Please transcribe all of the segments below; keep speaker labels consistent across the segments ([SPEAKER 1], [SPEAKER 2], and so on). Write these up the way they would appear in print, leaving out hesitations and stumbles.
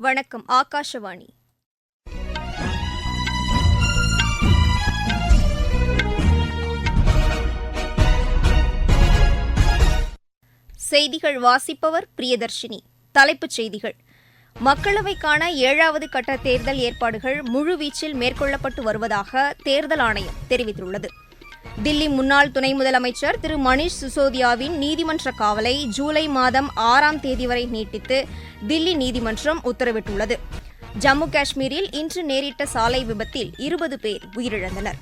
[SPEAKER 1] வணக்கம். ஆகாஷவாணி. செய்திகள் வாசிப்பவர் பிரியதர்ஷினி. தலைப்புச் செய்திகள். மக்களவைக்கான 7வது கட்ட தேர்தல் ஏற்பாடுகள் முழுவீச்சில் மேற்கொள்ளப்பட்டு வருவதாக தேர்தல் ஆணையம் தெரிவித்துள்ளது. தில்லி முன்னாள் துணை முதலமைச்சர் திரு மணீஷ் சிசோதியாவின் நீதிமன்ற காவலை ஜூலை மாதம் 6ஆம் தேதி வரை நீட்டித்து தில்லி நீதிமன்றம் உத்தரவிட்டுள்ளது. ஜம்மு காஷ்மீரில் இன்று நேரிட்ட சாலை விபத்தில் 20 பேர் உயிரிழந்தனர்.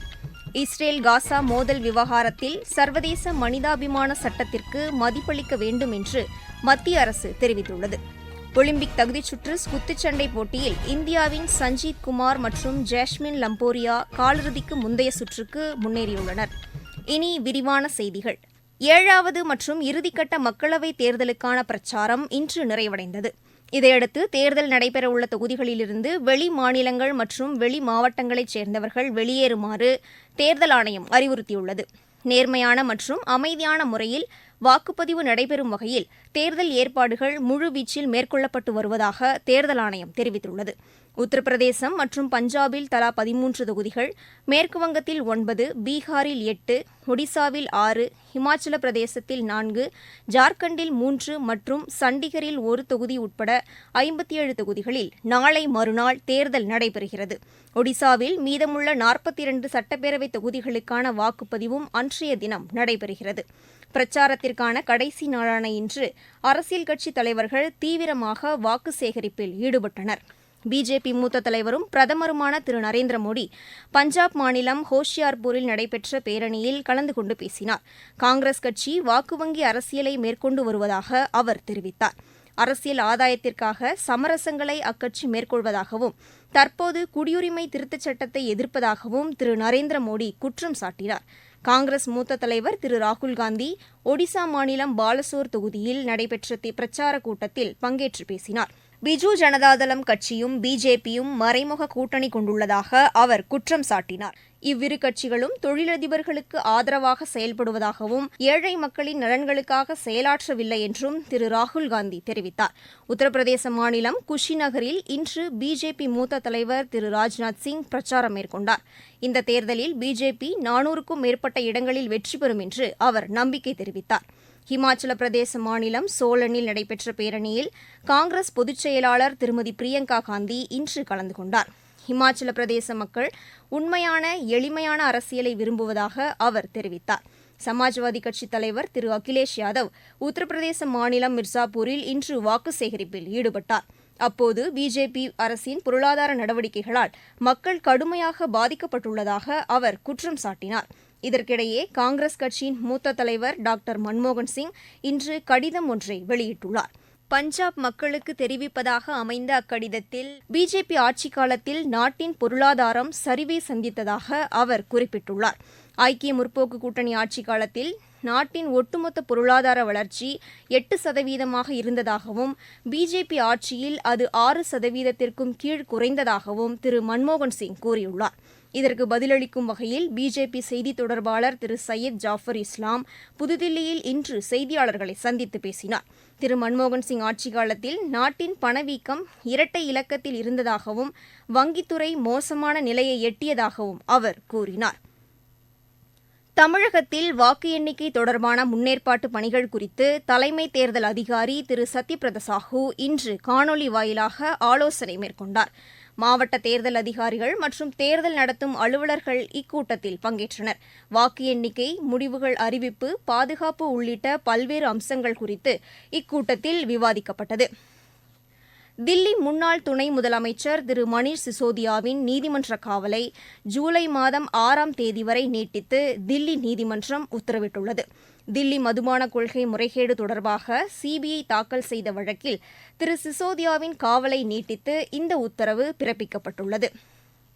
[SPEAKER 1] இஸ்ரேல் காசா மோதல் விவகாரத்தில் சர்வதேச மனிதாபிமான சட்டத்திற்கு மதிப்பளிக்க வேண்டும் என்று மத்திய அரசு தெரிவித்துள்ளது. ஒலிம்பிக் தகுதிச்சுற்று குத்துச்சண்டை போட்டியில் இந்தியாவின் சஞ்சீத் குமார் மற்றும் ஜாஸ்மின் லம்போரியா காலிறுதிக்கு முந்தைய சுற்றுக்கு முன்னேறியுள்ளனர். இனி விரிவான செய்திகள். 7வது மற்றும் இறுதிக்கட்ட மக்களவைத் தேர்தலுக்கான பிரச்சாரம் இன்று நிறைவடைந்தது. இதையடுத்து தேர்தல் நடைபெறவுள்ள தொகுதிகளிலிருந்து வெளி மாநிலங்கள் மற்றும் வெளி மாவட்டங்களைச் சேர்ந்தவர்கள் வெளியேறுமாறு தேர்தல் ஆணையம் அறிவுறுத்தியுள்ளது. நேர்மையான மற்றும் அமைதியான முறையில் வாக்குப்பதிவு நடைபெறும் வகையில் தேர்தல் ஏற்பாடுகள் முழுவீச்சில் மேற்கொள்ளப்பட்டு வருவதாக தேர்தல் ஆணையம் தெரிவித்துள்ளது. உத்தரப்பிரதேசம் மற்றும் பஞ்சாபில் தலா 13 தொகுதிகள், மேற்குவங்கத்தில் 9, பீகாரில் 8, ஒடிசாவில் 6, இமாச்சல பிரதேசத்தில் 4, ஜார்க்கண்டில் 3 மற்றும் சண்டிகரில் 1 தொகுதி உட்பட 57 தொகுதிகளில் நாளை மறுநாள் தேர்தல் நடைபெறுகிறது. ஒடிசாவில் மீதமுள்ள 42 சட்டப்பேரவை தொகுதிகளுக்கான வாக்குப்பதிவும் அன்றைய தினம் நடைபெறுகிறது. பிரச்சாரத்திற்கான கடைசி நாளான இன்று அரசியல் கட்சித் தலைவர்கள் தீவிரமாக வாக்கு சேகரிப்பில் ஈடுபட்டனர். பிஜேபி மூத்த தலைவரும் பிரதமருமான திரு நரேந்திர மோடி பஞ்சாப் மாநிலம் ஹோஷியார்பூரில் நடைபெற்ற பேரணியில் கலந்து கொண்டு பேசினார். காங்கிரஸ் கட்சி வாக்கு அரசியலை மேற்கொண்டு வருவதாக அவர் தெரிவித்தார். அரசியல் ஆதாயத்திற்காக சமரசங்களை அக்கட்சி மேற்கொள்வதாகவும் தற்போது குடியுரிமை திருத்தச் சட்டத்தை எதிர்ப்பதாகவும் திரு நரேந்திர மோடி குற்றம் சாட்டினார். காங்கிரஸ் மூத்த தலைவர் திரு ராகுல்காந்தி ஒடிசா மாநிலம் பாலசோர் தொகுதியில் நடைபெற்ற பிரச்சாரக் கூட்டத்தில் பங்கேற்று பேசினார். பிஜு ஜனதாதளம் கட்சியும் பிஜேபியும் மறைமுக கூட்டணி கொண்டுள்ளதாக அவர் குற்றம் சாட்டினார். இவ்விரு கட்சிகளும் தொழிலதிபர்களுக்கு ஆதரவாக செயல்படுவதாகவும் ஏழை மக்களின் நலன்களுக்காக செயலாற்றவில்லை என்றும் திரு ராகுல்காந்தி தெரிவித்தார். உத்தரப்பிரதேச மாநிலம் குஷிநகரில் இன்று பிஜேபி மூத்த தலைவர் திரு ராஜ்நாத் சிங் பிரச்சாரம் மேற்கொண்டார். இந்த தேர்தலில் பிஜேபி 400க்கும் மேற்பட்ட இடங்களில் வெற்றி பெறும் என்று அவர் நம்பிக்கை தெரிவித்தார். இமாச்சல பிரதேச மாநிலம் சோலனில் நடைபெற்ற பேரணியில் காங்கிரஸ் பொதுச் செயலாளர் திருமதி பிரியங்கா காந்தி இன்று கலந்து கொண்டார். இமாச்சல பிரதேச மக்கள் உண்மையான எளிமையான அரசியலை விரும்புவதாக அவர் தெரிவித்தார். சமாஜ்வாதி கட்சித் தலைவர் திரு அகிலேஷ் யாதவ் உத்தரப்பிரதேச மாநிலம் மிர்சாபூரில் இன்று வாக்கு சேகரிப்பில் ஈடுபட்டார். அப்போது பிஜேபி அரசின் பொருளாதார நடவடிக்கைகளால் மக்கள் கடுமையாக பாதிக்கப்பட்டுள்ளதாக அவர் குற்றம் சாட்டினார். இதற்கிடையே காங்கிரஸ் கட்சியின் மூத்த தலைவர் டாக்டர் மன்மோகன் சிங் இன்று கடிதம் ஒன்றை வெளியிட்டுள்ளார். பஞ்சாப் மக்களுக்கு தெரிவிப்பதாக அமைந்த அக்கடிதத்தில் பிஜேபி ஆட்சிக் காலத்தில் நாட்டின் பொருளாதாரம் சரிவை சந்தித்ததாக அவர் குறிப்பிட்டுள்ளார். ஐக்கிய முற்போக்கு கூட்டணி ஆட்சிக் காலத்தில் நாட்டின் ஒட்டுமொத்த பொருளாதார வளர்ச்சி 8% இருந்ததாகவும் பிஜேபி ஆட்சியில் அது 6%க்கும் கீழ் குறைந்ததாகவும் திரு மன்மோகன் சிங் கூறியுள்ளார். இதற்கு பதிலளிக்கும் வகையில் பிஜேபி செய்தித் தொடர்பாளர் திரு சையத் ஜாஃபர் இஸ்லாம் புதுதில்லியில் இன்று செய்தியாளர்களை சந்தித்து பேசினார். திரு மன்மோகன் சிங் ஆட்சிக் காலத்தில் நாட்டின் பணவீக்கம் இரட்டை இலக்கத்தில் இருந்ததாகவும் வங்கித்துறை மோசமான நிலையை எட்டியதாகவும் அவர் கூறினார். தமிழகத்தில் வாக்கு எண்ணிக்கை தொடர்பான முன்னேற்பாட்டு பணிகள் குறித்து தலைமை தேர்தல் அதிகாரி திரு சத்யபிரத சாஹூ இன்று காணொலி வாயிலாக ஆலோசனை மேற்கொண்டார். மாவட்ட தேர்தல் அதிகாரிகள் மற்றும் தேர்தல் நடத்தும் அலுவலர்கள் இக்கூட்டத்தில் பங்கேற்றனர். வாக்கு எண்ணிக்கை, முடிவுகள் அறிவிப்பு, பாதுகாப்பு உள்ளிட்ட பல்வேறு அம்சங்கள் குறித்து இக்கூட்டத்தில் விவாதிக்கப்பட்டது. தில்லி முன்னாள் துணை முதலமைச்சர் திரு மணீஷ் சிசோதியாவின் நீதிமன்ற காவலை ஜூலை மாதம் 6ஆம் தேதி வரை நீட்டித்து தில்லி நீதிமன்றம் உத்தரவிட்டுள்ளது. தில்லி மதுபான கொள்கை முறைகேடு தொடர்பாக சிபிஐ தாக்கல் செய்த வழக்கில் திரு சிசோதியாவின் காவலை நீட்டித்து இந்த உத்தரவு பிறப்பிக்கப்பட்டுள்ளது.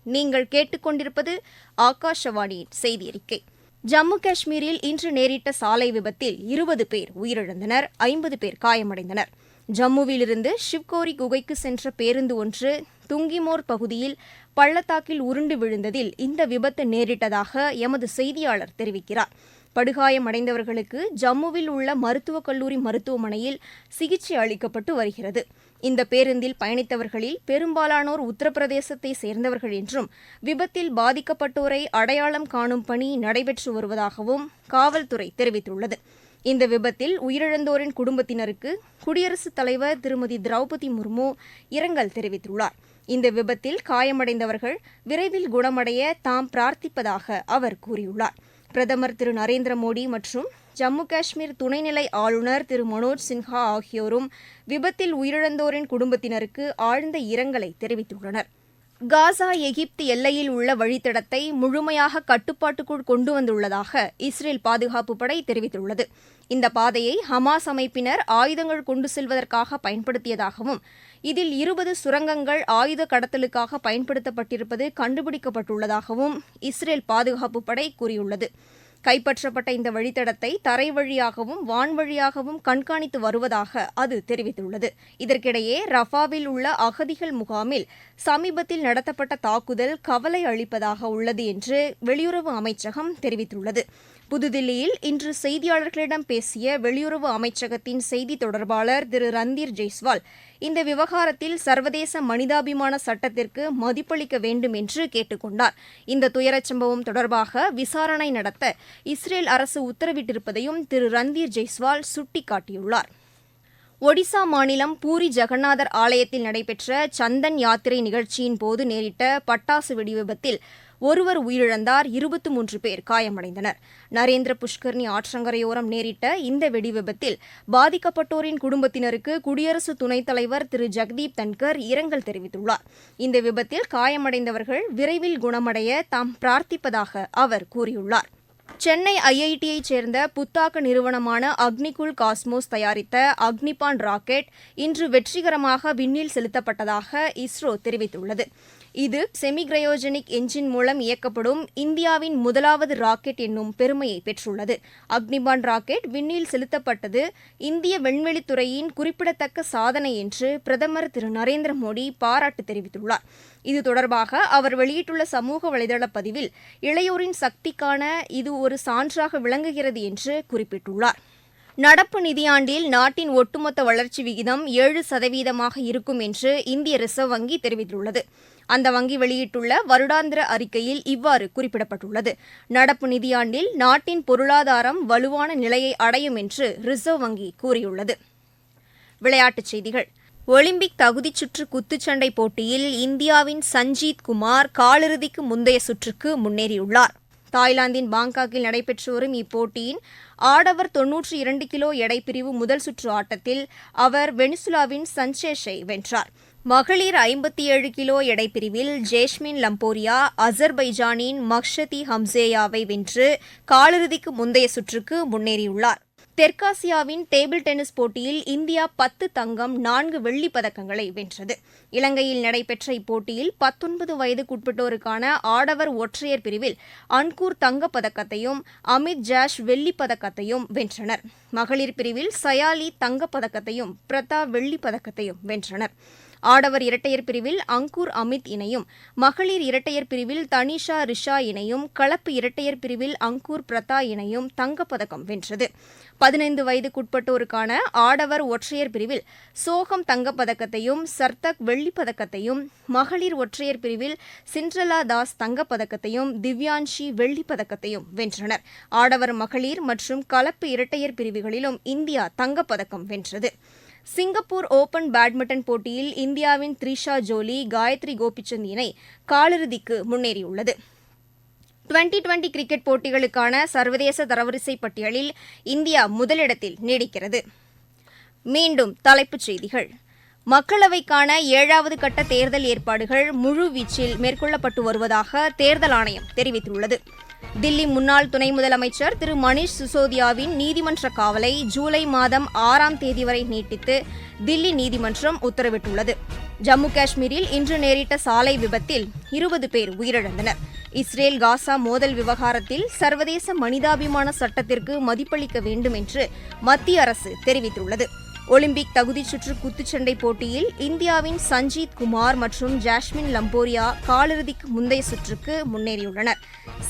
[SPEAKER 1] நீங்கள் கேட்டுக்கொண்டிருப்பது ஆகாஷவாணியின் செய்தி அறிக்கை. ஜம்மு காஷ்மீரில் இன்று நேரிட்ட சாலை விபத்தில் 20 பேர் உயிரிழந்தனர், 50 பேர் காயமடைந்தனர். ஜம்முவிலிருந்து ஷிவ்கோரி குகைக்கு சென்ற பேருந்து ஒன்று துங்கிமோர் பகுதியில் பள்ளத்தாக்கில் உருண்டு விழுந்ததில் இந்த விபத்து நேரிட்டதாக எமது செய்தியாளர் தெரிவிக்கிறார். படுகாயமடைந்தவர்களுக்கு ஜம்முவில் உள்ள மருத்துவக் கல்லூரி மருத்துவமனையில் சிகிச்சை அளிக்கப்பட்டு வருகிறது. இந்த பேருந்தில் பயணித்தவர்களில் பெரும்பாலானோர் உத்தரப்பிரதேசத்தை சேர்ந்தவர்கள் என்றும் விபத்தில் பாதிக்கப்பட்டோரை அடையாளம் காணும் பணி நடைபெற்று வருவதாகவும் காவல்துறை தெரிவித்துள்ளது. இந்த விபத்தில் உயிரிழந்தோரின் குடும்பத்தினருக்கு குடியரசுத் தலைவர் திருமதி திரௌபதி முர்மு இரங்கல் தெரிவித்துள்ளார். இந்த விபத்தில் காயமடைந்தவர்கள் விரைவில் குணமடைய தாம் பிரார்த்திப்பதாக அவர் கூறியுள்ளார். பிரதமர் திரு நரேந்திர மோடி மற்றும் ஜம்மு காஷ்மீர் துணைநிலை ஆளுநர் திரு மனோஜ் சின்ஹா ஆகியோரும் விபத்தில் உயிரிழந்தோரின் குடும்பத்தினருக்கு ஆழ்ந்த இரங்கலை தெரிவித்துள்ளனர். காசா எகிப்து எல்லையில் உள்ள வழித்தடத்தை முழுமையாக கட்டுப்பாட்டுக்குள் கொண்டு வந்துள்ளதாக இஸ்ரேல் பாதுகாப்பு படை தெரிவித்துள்ளது. இந்த பாதையை ஹமாஸ் அமைப்பினர் ஆயுதங்கள் கொண்டு செல்வதற்காக பயன்படுத்தியதாகவும் இதில் 20 சுரங்கங்கள் ஆயுத கடத்தலுக்காக பயன்படுத்தப்பட்டிருப்பது கண்டுபிடிக்கப்பட்டுள்ளதாகவும் இஸ்ரேல் பாதுகாப்பு படை கூறியுள்ளது. கைப்பற்றப்பட்ட இந்த வழித்தடத்தை தரை வழியாகவும் வான்வழியாகவும் கண்காணித்து வருவதாக அது தெரிவித்துள்ளது. இதற்கிடையே ரஃபாவில் உள்ள அகதிகள் முகாமில் சமீபத்தில் நடத்தப்பட்ட தாக்குதல் கவலை அளிப்பதாக உள்ளது என்று வெளியுறவு அமைச்சகம் தெரிவித்துள்ளது. புதுதில்லியில் இன்று செய்தியாளர்களிடம் பேசிய வெளியுறவு அமைச்சகத்தின் செய்தி தொடர்பாளர் திரு ரந்தீர் ஜெய்ஸ்வால் இந்த விவகாரத்தில் சர்வதேச மனிதாபிமான சட்டத்திற்கு மதிப்பளிக்க வேண்டும் என்று கேட்டுக் கொண்டார். இந்த துயரச் சம்பவம் தொடர்பாக விசாரணை நடத்த இஸ்ரேல் அரசு உத்தரவிட்டிருப்பதையும் திரு ரந்தீர் ஜெய்ஸ்வால் சுட்டிக்காட்டியுள்ளார். ஒடிசா மாநிலம் பூரி ஜெகநாதர் ஆலயத்தில் நடைபெற்ற சந்தன் யாத்திரை நிகழ்ச்சியின் போது நேரிட்ட பட்டாசு வெடிவிபத்தில் ஒருவர் உயிரிழந்தார், 23 பேர் காயமடைந்தனர். நரேந்திர புஷ்கர்னி ஆற்றங்கரையோரம் நேரிட்ட இந்த வெடிவிபத்தில் பாதிக்கப்பட்டோரின் குடும்பத்தினருக்கு குடியரசு துணைத் தலைவர் திரு ஜெகதீப் தன்கர் இரங்கல் தெரிவித்துள்ளார். இந்த விபத்தில் காயமடைந்தவர்கள் விரைவில் குணமடைய தாம் பிரார்த்திப்பதாக அவர் கூறியுள்ளார். சென்னை ஐஐடியைச் சேர்ந்த புத்தாக்க நிறுவனமான அக்னிகுல் காஸ்மோஸ் தயாரித்த அக்னிபான் ராக்கெட் இன்று வெற்றிகரமாக விண்ணில் செலுத்தப்பட்டதாக இஸ்ரோ தெரிவித்துள்ளது. இது செமிக்ரையோஜெனிக் என்ஜின் மூலம் இயக்கப்படும் இந்தியாவின் முதலாவது ராக்கெட் என்னும் பெருமையை பெற்றுள்ளது. அக்னிபான் ராக்கெட் விண்ணில் செலுத்தப்பட்டது இந்திய விண்வெளித்துறையின் குறிப்பிடத்தக்க சாதனை என்று பிரதமர் திரு நரேந்திர மோடி பாராட்டு தெரிவித்துள்ளார். இது தொடர்பாக அவர் வெளியிட்டுள்ள சமூக வலைதள பதிவில் இளையோரின் சக்திக்கான இது ஒரு சான்றாக விளங்குகிறது என்று குறிப்பிட்டுள்ளார். நடப்பு நிதியாண்டில் நாட்டின் ஒட்டுமொத்த வளர்ச்சி விகிதம் 7% இருக்கும் என்று இந்திய ரிசர்வ் வங்கி தெரிவித்துள்ளது. அந்த வங்கி வெளியிட்டுள்ள வருடாந்திர அறிக்கையில் இவ்வாறு குறிப்பிடப்பட்டுள்ளது. நடப்பு நிதியாண்டில் நாட்டின் பொருளாதாரம் வலுவான நிலையை அடையும் என்று ரிசர்வ் வங்கி கூறியுள்ளது. விளையாட்டுச் செய்திகள். ஒலிம்பிக் தகுதிச் சுற்று குத்துச்சண்டை போட்டியில் இந்தியாவின் சஞ்சீத் குமார் காலிறுதிக்கு முந்தைய சுற்றுக்கு முன்னேறியுள்ளார். தாய்லாந்தின் பாங்காக்கில் நடைபெற்று வரும் இப்போட்டியின் ஆடவர் 92 கிலோ எடைப்பிரிவு முதல் சுற்று ஆட்டத்தில் அவர் வெனிசுலாவின் சன்சேஷை வென்றார். மகளிர் 57 கிலோ எடைப்பிரிவில் ஜேஸ்மின் லம்போரியா அசர்பைஜானின் மக்ஷதி ஹம்சேயாவை வென்று காலிறுதிக்கு முந்தைய சுற்றுக்கு முன்னேறியுள்ளார். தெற்காசியாவின் டேபிள் டென்னிஸ் போட்டியில் இந்தியா 10 தங்கம் 4 வெள்ளிப் பதக்கங்களை வென்றது. இலங்கையில் நடைபெற்ற இப்போட்டியில் 19 வயதுக்குட்பட்டோருக்கான ஆடவர் ஒற்றையர் பிரிவில் அன்கூர் தங்கப்பதக்கத்தையும் அமித் ஜாஷ் வெள்ளிப் பதக்கத்தையும் வென்றனர். மகளிர் பிரிவில் சயாலி தங்கப்பதக்கத்தையும் பிரதா வெள்ளிப் பதக்கத்தையும் வென்றனர். ஆடவர் இரட்டையர் பிரிவில் அங்கூர் அமித் இணையும், மகளிர் இரட்டையர் பிரிவில் தனிஷா ரிஷா இணையும், கலப்பு இரட்டையர் பிரிவில் அங்கூர் பிரதா இணையும் தங்கப்பதக்கம் வென்றது. 15 வயதுக்குட்பட்டோருக்கான ஆடவர் ஒற்றையர் பிரிவில் சோகம் தங்கப்பதக்கத்தையும் சர்தக் வெள்ளிப் பதக்கத்தையும், மகளிர் ஒற்றையர் பிரிவில் சிண்ட்ரலா தாஸ் தங்கப்பதக்கத்தையும் திவ்யான்ஷி வெள்ளிப் பதக்கத்தையும் வென்றனர். ஆடவர் மகளிர் மற்றும் கலப்பு இரட்டையர் பிரிவுகளிலும் இந்தியா தங்கப்பதக்கம் வென்றது. சிங்கப்பூர் ஓபன் பேட்மிண்டன் போட்டியில் இந்தியாவின் த்ரிஷா ஜோலி காயத்ரி கோபிச்சந்த் இணை காலிறுதிக்கு முன்னேறியுள்ளது. 2020 கிரிக்கெட் போட்டிகளுக்கான சர்வதேச தரவரிசை பட்டியலில் இந்தியா முதலிடத்தில் நீடிக்கிறது. மீண்டும் தலைப்புச் செய்திகள். மக்களவைக்கான 7வது கட்ட தேர்தல் ஏற்பாடுகள் முழுவீச்சில் மேற்கொள்ளப்பட்டு வருவதாக தேர்தல் ஆணையம் தெரிவித்துள்ளது. தில்லி முன்னாள் துணை முதலமைச்சர் திரு மணீஷ் சிசோதியாவின் நீதிமன்ற காவலை ஜூலை மாதம் 6ஆம் தேதி வரை நீட்டித்து தில்லி நீதிமன்றம் உத்தரவிட்டுள்ளது. ஜம்மு காஷ்மீரில் இன்று நேரிட்ட சாலை விபத்தில் 20 பேர் உயிரிழந்தனர். இஸ்ரேல் காசா மோதல் விவகாரத்தில் சர்வதேச மனிதாபிமான சட்டத்திற்கு மதிப்பளிக்க வேண்டும் என்று மத்திய அரசு தெரிவித்துள்ளது. ஒலிம்பிக் தகுதிச் சுற்று குத்துச்சண்டை போட்டியில் இந்தியாவின் சஞ்சீத் குமார் மற்றும் ஜாஸ்மின் லம்போரியா காலிறுதிக்கு முந்தைய சுற்றுக்கு முன்னேறியுள்ளனர்.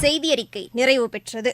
[SPEAKER 1] செய்தியறிக்கை நிறைவு பெற்றது.